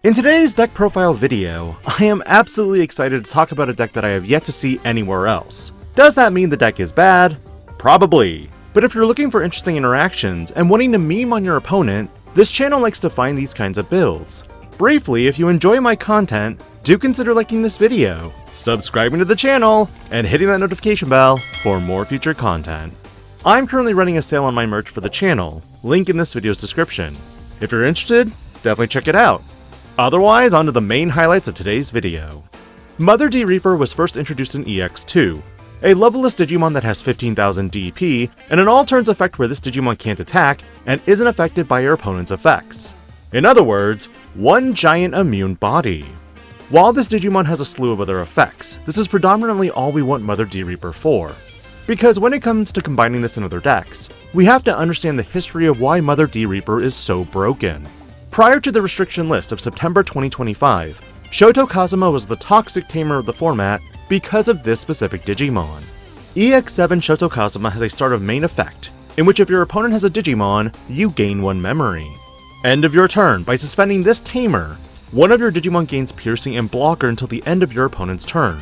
In today's deck profile video, I am absolutely excited to talk about a deck that I have yet to see anywhere else. Does that mean the deck is bad? Probably. But if you're looking for interesting interactions and wanting to meme on your opponent, this channel likes to find these kinds of builds. Briefly, if you enjoy my content, do consider liking this video, subscribing to the channel, and hitting that notification bell for more future content. I'm currently running a sale on my merch for the channel, link in this video's description. If you're interested, definitely check it out. Otherwise, on to the main highlights of today's video. Mother de-Reaper was first introduced in EX2, a level-less Digimon that has 15,000 DP, and an all-turns effect where this Digimon can't attack and isn't affected by your opponent's effects. In other words, one giant immune body. While this Digimon has a slew of other effects, this is predominantly all we want Mother de-Reaper for. Because when it comes to combining this in other decks, we have to understand the history of why Mother de-Reaper is so broken. Prior to the restriction list of September 2025, Shoto Kazuma was the toxic tamer of the format because of this specific Digimon. EX7 Shoto Kazuma has a start of main effect, in which if your opponent has a Digimon, you gain one memory. End of your turn, by suspending this tamer, one of your Digimon gains piercing and blocker until the end of your opponent's turn.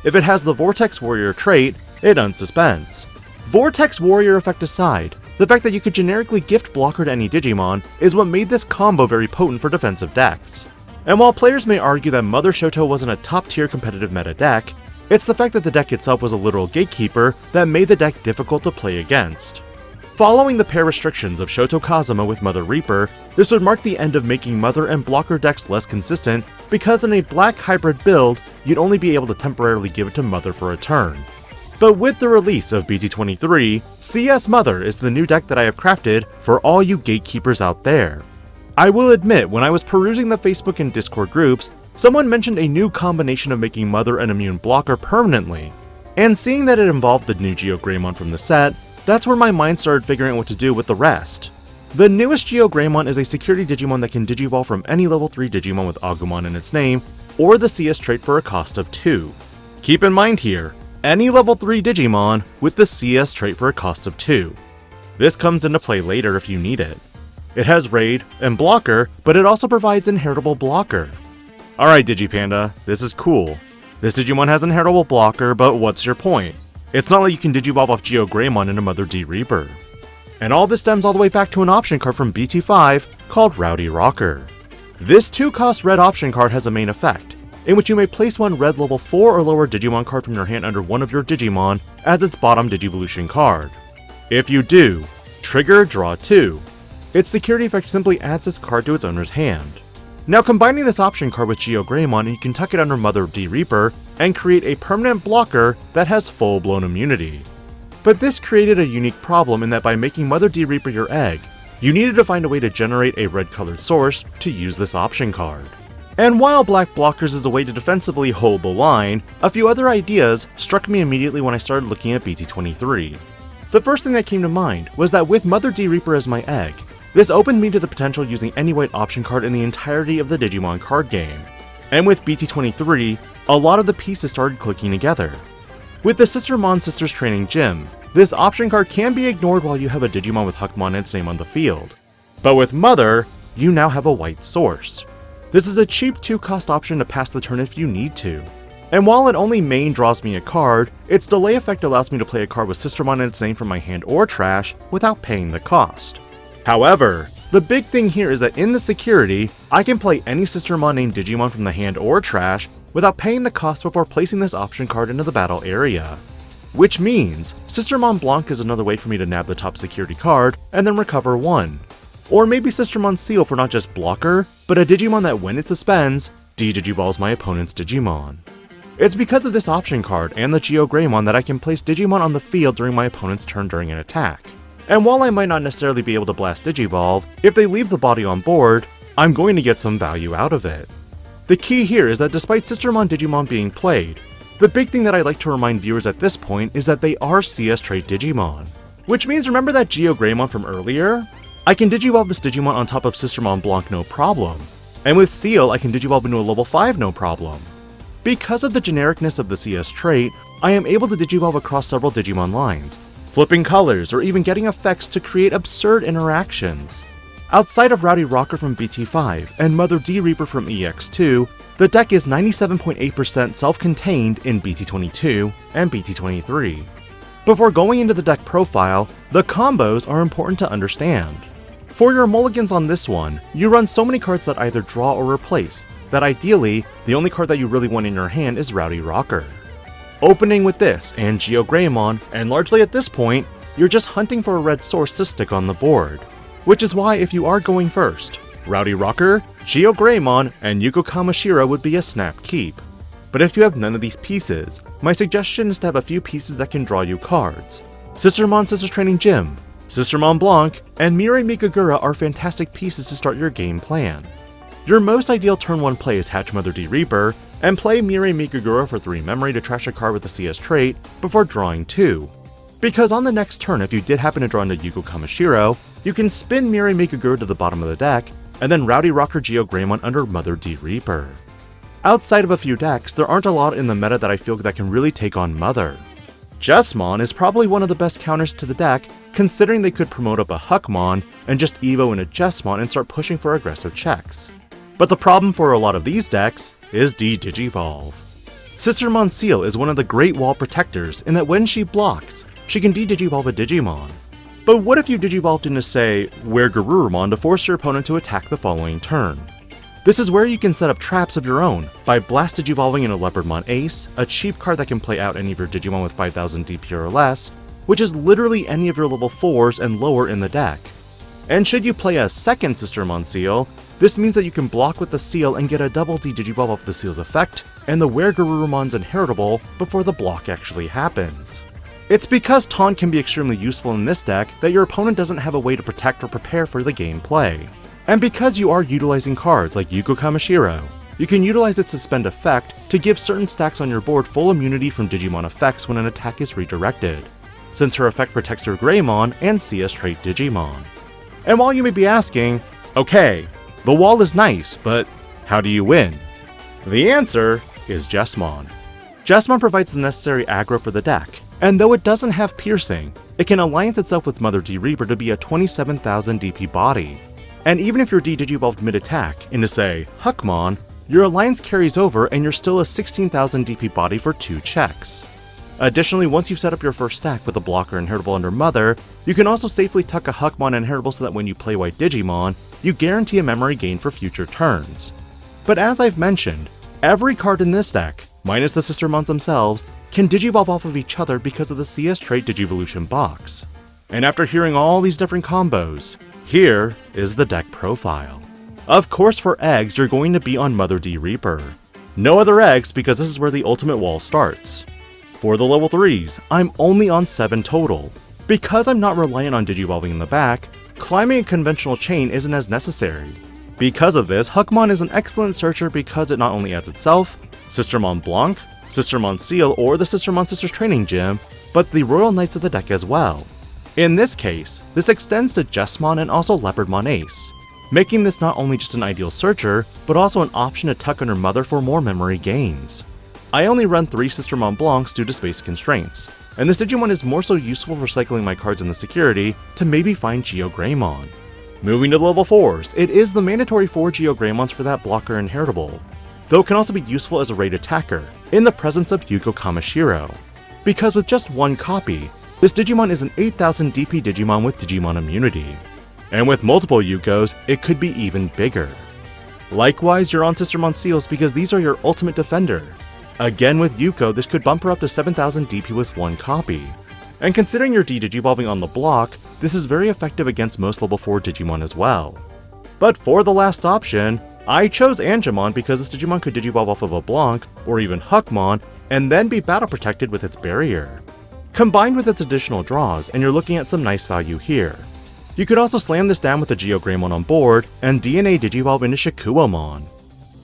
If it has the Vortex Warrior trait, it unsuspends. Vortex Warrior effect aside, the fact that you could generically gift blocker to any Digimon is what made this combo very potent for defensive decks. And while players may argue that Mother Shoto wasn't a top tier competitive meta deck, it's the fact that the deck itself was a literal gatekeeper that made the deck difficult to play against. Following the pair restrictions of Shoto Kazuma with Mother Reaper, this would mark the end of making Mother and blocker decks less consistent because in a black hybrid build, you'd only be able to temporarily give it to Mother for a turn. But with the release of BT23, CS Mother is the new deck that I have crafted for all you gatekeepers out there. I will admit, when I was perusing the Facebook and Discord groups, someone mentioned a new combination of making Mother an immune blocker permanently, and seeing that it involved the new Geogreymon from the set, that's where my mind started figuring out what to do with the rest. The newest Geogreymon is a security Digimon that can digivolve from any level 3 Digimon with Agumon in its name, or the CS trait for a cost of 2. Keep in mind here, any level 3 Digimon with the CS trait for a cost of 2. This comes into play later if you need it. It has Raid and Blocker, but it also provides Inheritable Blocker. Alright Digi-Panda, this is cool. This Digimon has Inheritable Blocker, but what's your point? It's not like you can digivolve off Geogreymon into Mother de-Reaper. And all this stems all the way back to an option card from BT5 called Rowdy Rocker. This 2-cost red option card has a main effect, in which you may place one red level 4 or lower Digimon card from your hand under one of your Digimon as its bottom Digivolution card. If you do, trigger draw 2. Its security effect simply adds this card to its owner's hand. Now combining this option card with Geogreymon, you can tuck it under Mother de-Reaper and create a permanent blocker that has full-blown immunity. But this created a unique problem in that by making Mother de-Reaper your egg, you needed to find a way to generate a red-colored source to use this option card. And while black blockers is a way to defensively hold the line, a few other ideas struck me immediately when I started looking at BT23. The first thing that came to mind was that with Mother de-Reaper as my egg, this opened me to the potential using any white option card in the entirety of the Digimon card game. And with BT23, a lot of the pieces started clicking together. With the Sistermon Sisters Training Gym, this option card can be ignored while you have a Digimon with Huckmon and its name on the field. But with Mother, you now have a white source. This is a cheap 2-cost option to pass the turn if you need to. And while it only main draws me a card, its delay effect allows me to play a card with Sistermon and its name from my hand or trash without paying the cost. However, the big thing here is that in the security, I can play any Sistermon named Digimon from the hand or trash without paying the cost before placing this option card into the battle area. Which means, Sistermon Blanc is another way for me to nab the top security card and then recover one. Or maybe Sistermon Seal for not just blocker, but a Digimon that when it suspends, de-digivolves my opponent's Digimon. It's because of this option card and the Geogreymon that I can place Digimon on the field during my opponent's turn during an attack. And while I might not necessarily be able to blast Digivolve, if they leave the body on board, I'm going to get some value out of it. The key here is that despite Sistermon Digimon being played, the big thing that I'd like to remind viewers at this point is that they are CS trait Digimon. Which means remember that Geogreymon from earlier? I can digivolve this Digimon on top of Sistermon Blanc no problem. And with Seal, I can digivolve into a level 5 no problem. Because of the genericness of the CS trait, I am able to digivolve across several Digimon lines, flipping colors or even getting effects to create absurd interactions. Outside of Rowdy Rocker from BT5 and Mother D Reaper from EX2, the deck is 97.8% self-contained in BT22 and BT23. Before going into the deck profile, the combos are important to understand. For your mulligans on this one, you run so many cards that either draw or replace, that ideally, the only card that you really want in your hand is Rowdy Rocker. Opening with this and Geogreymon, and largely at this point, you're just hunting for a red source to stick on the board. Which is why if you are going first, Rowdy Rocker, Geogreymon, and Yuko Kamashiro would be a snap keep. But if you have none of these pieces, my suggestion is to have a few pieces that can draw you cards. Sistermon Sister's Training Gym, Sistermon Blanc, and Mirai Mikagura are fantastic pieces to start your game plan. Your most ideal turn 1 play is hatch Mother D Reaper, and play Mirai Mikagura for 3 memory to trash a card with the CS trait before drawing 2. Because on the next turn, if you did happen to draw into Yuko Kamashiro, you can spin Mirai Mikagura to the bottom of the deck, and then Rowdy Rocker Geogreymon under Mother D Reaper. Outside of a few decks, there aren't a lot in the meta that I feel that can really take on Mother. Jesmon is probably one of the best counters to the deck, considering they could promote up a Huckmon and just Evo in a Jesmon and start pushing for aggressive checks. But the problem for a lot of these decks is de-digivolve. Sistermon Seal is one of the great wall protectors in that when she blocks, she can de-digivolve a Digimon. But what if you digivolved into, say, Geogreymon to force your opponent to attack the following turn? This is where you can set up traps of your own by blast digivolving in a Leopardmon Ace, a cheap card that can play out any of your Digimon with 5000 DP or less, which is literally any of your level 4s and lower in the deck. And should you play a second Sistermon Seal, this means that you can block with the Seal and get a double de-digivolve of the Seal's effect, and the Geogreymons inheritable before the block actually happens. It's because Taunt can be extremely useful in this deck that your opponent doesn't have a way to protect or prepare for the gameplay. And because you are utilizing cards like Yuko Kamashiro, you can utilize its Suspend effect to give certain stacks on your board full immunity from Digimon effects when an attack is redirected, since her effect protects her Greymon and CS trait Digimon. And while you may be asking, okay, the wall is nice, but how do you win? The answer is Jesmon. Jesmon provides the necessary aggro for the deck, and though it doesn't have piercing, it can alliance itself with Mother D Reaper to be a 27,000 DP body. And even if you're de-digivolved mid-attack into, say, Huckmon, your alliance carries over and you're still a 16,000 DP body for 2 checks. Additionally, once you've set up your first stack with a blocker inheritable under Mother, you can also safely tuck a Huckmon inheritable so that when you play white Digimon, you guarantee a memory gain for future turns. But as I've mentioned, every card in this deck, minus the Sistermons themselves, can digivolve off of each other because of the CS trait Digivolution box. And after hearing all these different combos, here is the deck profile. Of course for eggs, you're going to be on Mother D Reaper. No other eggs because this is where the ultimate wall starts. For the level 3s, I'm only on 7 total. Because I'm not reliant on digivolving in the back, climbing a conventional chain isn't as necessary. Because of this, Huckmon is an excellent searcher because it not only adds itself, Sistermon Blanc, Sistermon Seal, or the Sistermon Sister's Training Gym, but the Royal Knights of the deck as well. In this case, this extends to Jesmon and also Leopardmon Ace, making this not only just an ideal searcher, but also an option to tuck under Mother for more memory gains. I only run 3 Sistermon Blancs due to space constraints, and this Digimon is more so useful for cycling my cards in the security to maybe find Geogreymon. Moving to the level 4s, it is the mandatory 4 Geogreymons for that blocker inheritable, though it can also be useful as a raid attacker, in the presence of Yuko Kamashiro. Because with just 1 copy, this Digimon is an 8000 DP Digimon with Digimon immunity. And with multiple Yukos, it could be even bigger. Likewise, you're on Sistermon Seals because these are your ultimate defender. Again with Yuko, this could bump her up to 7000 DP with 1 copy. And considering you're de-digivolving on the block, this is very effective against most level 4 Digimon as well. But for the last option, I chose Angemon because this Digimon could digivolve off of a Blanc, or even Huckmon, and then be battle protected with its barrier. Combined with its additional draws, and you're looking at some nice value here. You could also slam this down with the Geogreymon on board, and DNA digivolve into Shikuomon.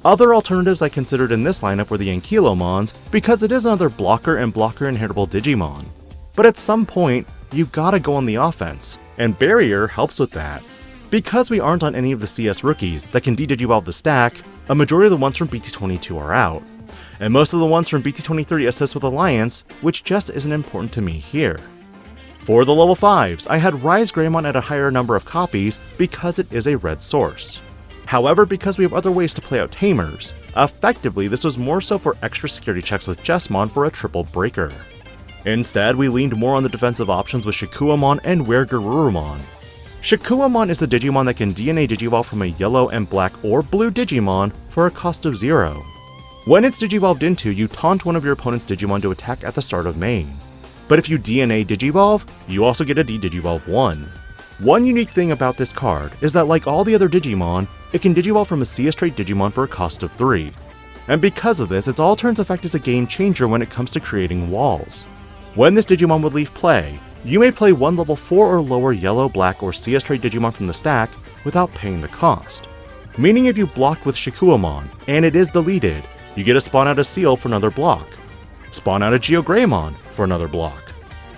Other alternatives I considered in this lineup were the Ankylomons, because it is another blocker and blocker inheritable Digimon. But at some point, you gotta go on the offense, and Barrier helps with that. Because we aren't on any of the CS rookies that can de-digivolve the stack, a majority of the ones from BT22 are out. And most of the ones from BT23 assist with Alliance, which just isn't important to me here. For the level 5s, I had rizegreymon at a higher number of copies because it is a red source. However, because we have other ways to play out tamers, effectively this was more so for extra security checks with jesmon for a triple breaker. Instead, we leaned more on the defensive options with Shikuamon and Geogreymon. Shikuamon is a Digimon that can DNA digivolve from a yellow and black or blue Digimon for a cost of 0. When it's digivolved into, you taunt one of your opponent's Digimon to attack at the start of main. But if you DNA digivolve, you also get a de-digivolve 1. One unique thing about this card is that like all the other Digimon, it can digivolve from a CS trait Digimon for a cost of 3. And because of this, its all turns effect is a game changer when it comes to creating walls. When this Digimon would leave play, you may play one level 4 or lower yellow, black, or CS trait Digimon from the stack without paying the cost. Meaning if you block with Shikuamon, and it is deleted, you get to spawn out a seal for another block, spawn out a Geogreymon for another block,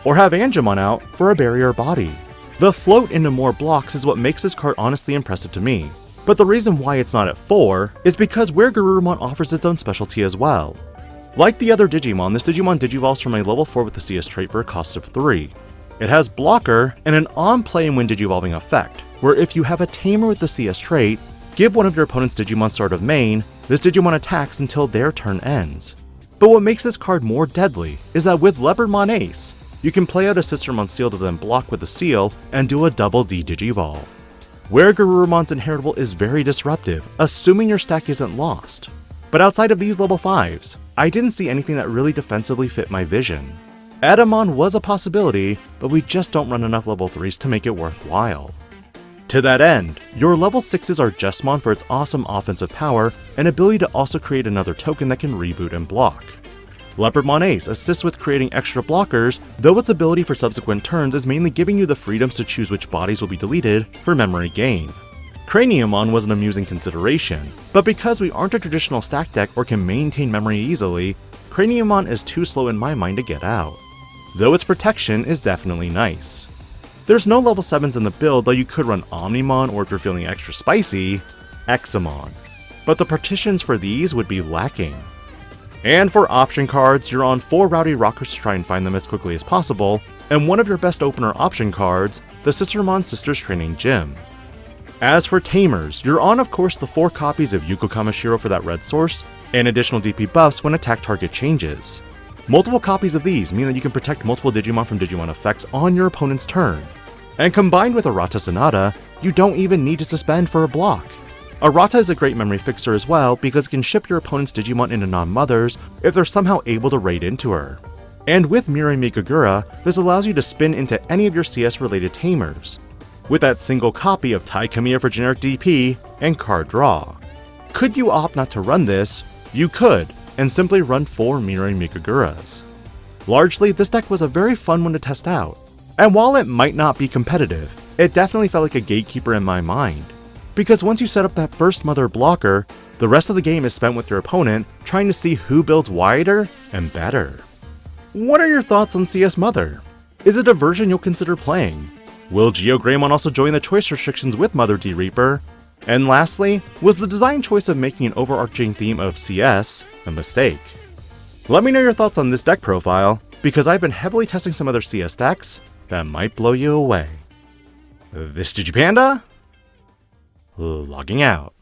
or have Angemon out for a barrier body. The float into more blocks is what makes this card honestly impressive to me, but the reason why it's not at 4 is because Geogreymon offers its own specialty as well. Like the other Digimon, this Digimon digivolves from a level 4 with the CS trait for a cost of 3. It has blocker and an on-play and when digivolving effect, where if you have a tamer with the CS trait, give one of your opponent's Digimon start of main, this Digimon attacks until their turn ends. But what makes this card more deadly is that with Leopardmon Ace, you can play out a Sistermon seal to then block with the seal and do a double de-digivolve. Geogreymon inheritable is very disruptive, assuming your stack isn't lost. But outside of these level 5s, I didn't see anything that really defensively fit my vision. Edamon was a possibility, but we just don't run enough level 3s to make it worthwhile. To that end, your level 6s are Jesmon for its awesome offensive power and ability to also create another token that can reboot and block. Leopardmon Ace assists with creating extra blockers, though its ability for subsequent turns is mainly giving you the freedoms to choose which bodies will be deleted for memory gain. Craniumon was an amusing consideration, but because we aren't a traditional stack deck or can maintain memory easily, Craniumon is too slow in my mind to get out, though its protection is definitely nice. There's no level 7s in the build, though you could run Omnimon or if you're feeling extra spicy, Examon, but the partitions for these would be lacking. And for option cards, you're on 4 Rowdy Rockers to try and find them as quickly as possible, and one of your best opener option cards, the Sistermon Sisters Training Gym. As for tamers, you're on of course the 4 copies of Yuko Kamashiro for that red source, and additional DP buffs when attack target changes. Multiple copies of these mean that you can protect multiple Digimon from Digimon effects on your opponent's turn. And combined with Arata Sonata, you don't even need to suspend for a block. Arata is a great memory fixer as well because it can ship your opponent's Digimon into non-mothers if they're somehow able to raid into her. And with Mirai Mikagura, this allows you to spin into any of your CS related tamers, with that single copy of Tai Kamiya for generic DP and card draw. Could you opt not to run this? You could, and simply run 4 Mirai Mikaguras. Largely, this deck was a very fun one to test out, and while it might not be competitive, it definitely felt like a gatekeeper in my mind. Because once you set up that first mother blocker, the rest of the game is spent with your opponent trying to see who builds wider and better. What are your thoughts on CS Mother? Is it a version you'll consider playing? Will Geogreymon also join the choice restrictions with Mother D Reaper? And lastly, was the design choice of making an overarching theme of CS a mistake? Let me know your thoughts on this deck profile, because I've been heavily testing some other CS decks that might blow you away. This Digi-Panda, logging out.